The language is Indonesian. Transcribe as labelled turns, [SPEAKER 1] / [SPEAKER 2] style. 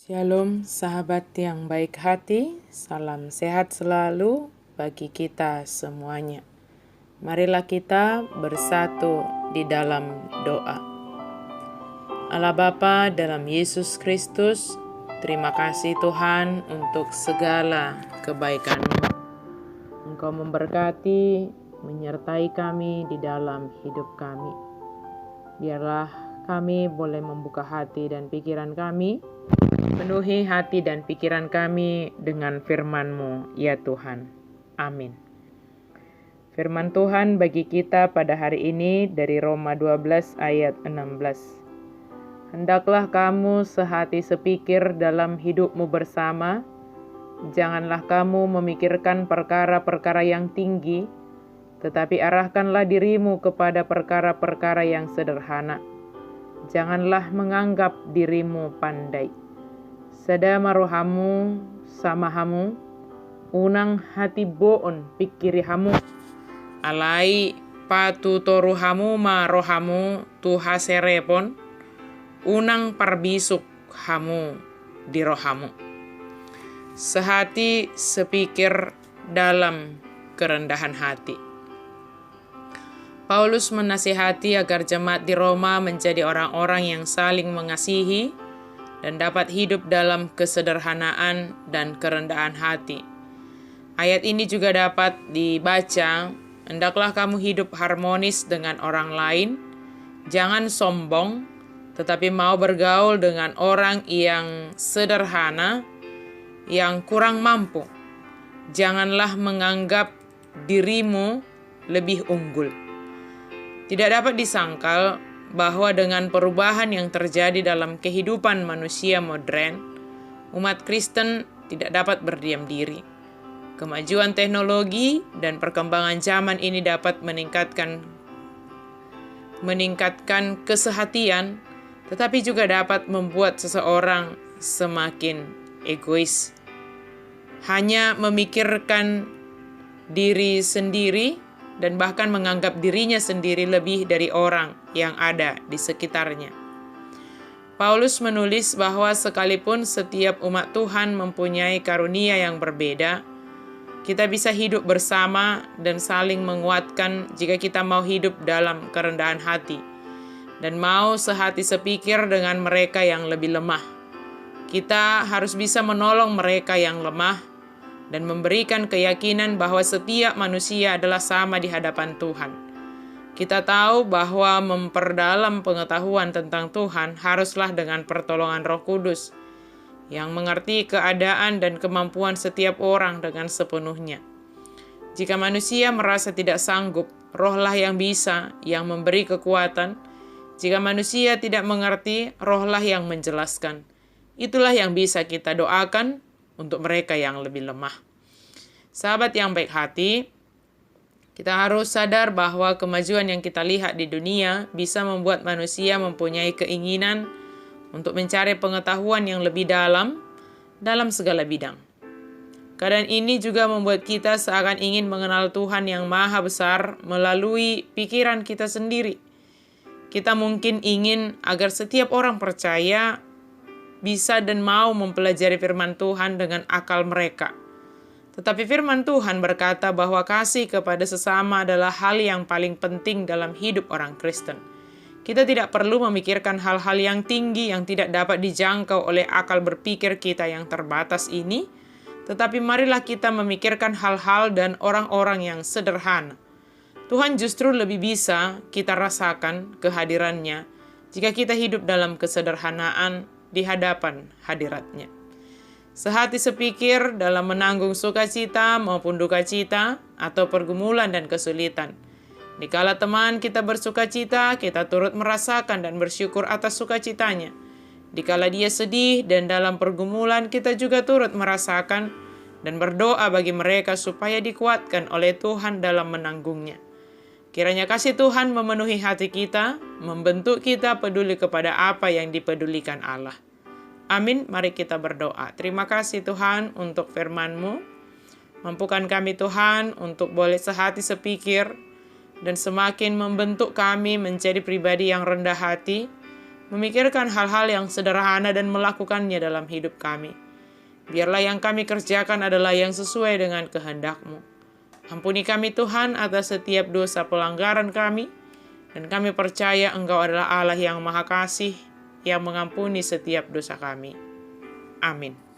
[SPEAKER 1] Shalom sahabat yang baik hati, salam sehat selalu bagi kita semuanya. Marilah kita bersatu di dalam doa. Allah Bapa dalam Yesus Kristus, terima kasih Tuhan untuk segala kebaikan-Mu. Engkau memberkati, menyertai kami di dalam hidup kami. Biarlah kami boleh membuka hati dan pikiran kami, penuhi hati dan pikiran kami dengan firman-Mu, ya Tuhan. Amin. Firman Tuhan bagi kita pada hari ini dari Roma 12 ayat 16. Hendaklah kamu sehati sepikir dalam hidupmu bersama. Janganlah kamu memikirkan perkara-perkara yang tinggi, tetapi arahkanlah dirimu kepada perkara-perkara yang sederhana. Janganlah menganggap dirimu pandai. Sadama rohamu samahamu, unang hati boon pikiri hamu, alai patu toruhamu ma rohamu tuhaserepon, unang parbisuk hamu di rohamu. Sehati sepikir dalam kerendahan hati. Paulus menasihati agar jemaat di Roma menjadi orang-orang yang saling mengasihi dan dapat hidup dalam kesederhanaan dan kerendahan hati. Ayat ini juga dapat dibaca, hendaklah kamu hidup harmonis dengan orang lain, jangan sombong, tetapi mau bergaul dengan orang yang sederhana, yang kurang mampu. Janganlah menganggap dirimu lebih unggul. Tidak dapat disangkal bahwa dengan perubahan yang terjadi dalam kehidupan manusia modern, umat Kristen tidak dapat berdiam diri. Kemajuan teknologi dan perkembangan zaman ini dapat meningkatkan kesehatian, tetapi juga dapat membuat seseorang semakin egois. Hanya memikirkan diri sendiri dan bahkan menganggap dirinya sendiri lebih dari orang yang ada di sekitarnya. Paulus menulis bahwa sekalipun setiap umat Tuhan mempunyai karunia yang berbeda, kita bisa hidup bersama dan saling menguatkan jika kita mau hidup dalam kerendahan hati dan mau sehati sepikir dengan mereka yang lebih lemah. Kita harus bisa menolong mereka yang lemah dan memberikan keyakinan bahwa setiap manusia adalah sama di hadapan Tuhan. Kita tahu bahwa memperdalam pengetahuan tentang Tuhan haruslah dengan pertolongan Roh Kudus yang mengerti keadaan dan kemampuan setiap orang dengan sepenuhnya. Jika manusia merasa tidak sanggup, Rohlah yang bisa, yang memberi kekuatan. Jika manusia tidak mengerti, Rohlah yang menjelaskan. Itulah yang bisa kita doakan untuk mereka yang lebih lemah. Sahabat yang baik hati, kita harus sadar bahwa kemajuan yang kita lihat di dunia bisa membuat manusia mempunyai keinginan untuk mencari pengetahuan yang lebih dalam segala bidang. Keadaan ini juga membuat kita seakan ingin mengenal Tuhan yang Maha Besar melalui pikiran kita sendiri. Kita mungkin ingin agar setiap orang percaya bisa dan mau mempelajari firman Tuhan dengan akal mereka. Tetapi firman Tuhan berkata bahwa kasih kepada sesama adalah hal yang paling penting dalam hidup orang Kristen. Kita tidak perlu memikirkan hal-hal yang tinggi yang tidak dapat dijangkau oleh akal berpikir kita yang terbatas ini, tetapi marilah kita memikirkan hal-hal dan orang-orang yang sederhana. Tuhan justru lebih bisa kita rasakan kehadirannya jika kita hidup dalam kesederhanaan di hadapan hadiratnya. Sehati sepikir dalam menanggung sukacita maupun duka cita atau pergumulan dan kesulitan. Dikala teman kita bersukacita, kita turut merasakan dan bersyukur atas sukacitanya. Dikala dia sedih dan dalam pergumulan, kita juga turut merasakan dan berdoa bagi mereka supaya dikuatkan oleh Tuhan dalam menanggungnya. Kiranya kasih Tuhan memenuhi hati kita, membentuk kita peduli kepada apa yang dipedulikan Allah. Amin, mari kita berdoa. Terima kasih Tuhan untuk firman-Mu. Mampukan kami Tuhan untuk boleh sehati sepikir dan semakin membentuk kami menjadi pribadi yang rendah hati, memikirkan hal-hal yang sederhana dan melakukannya dalam hidup kami. Biarlah yang kami kerjakan adalah yang sesuai dengan kehendak-Mu. Ampuni kami Tuhan atas setiap dosa pelanggaran kami, dan kami percaya Engkau adalah Allah yang Maha Kasih, yang mengampuni setiap dosa kami. Amin.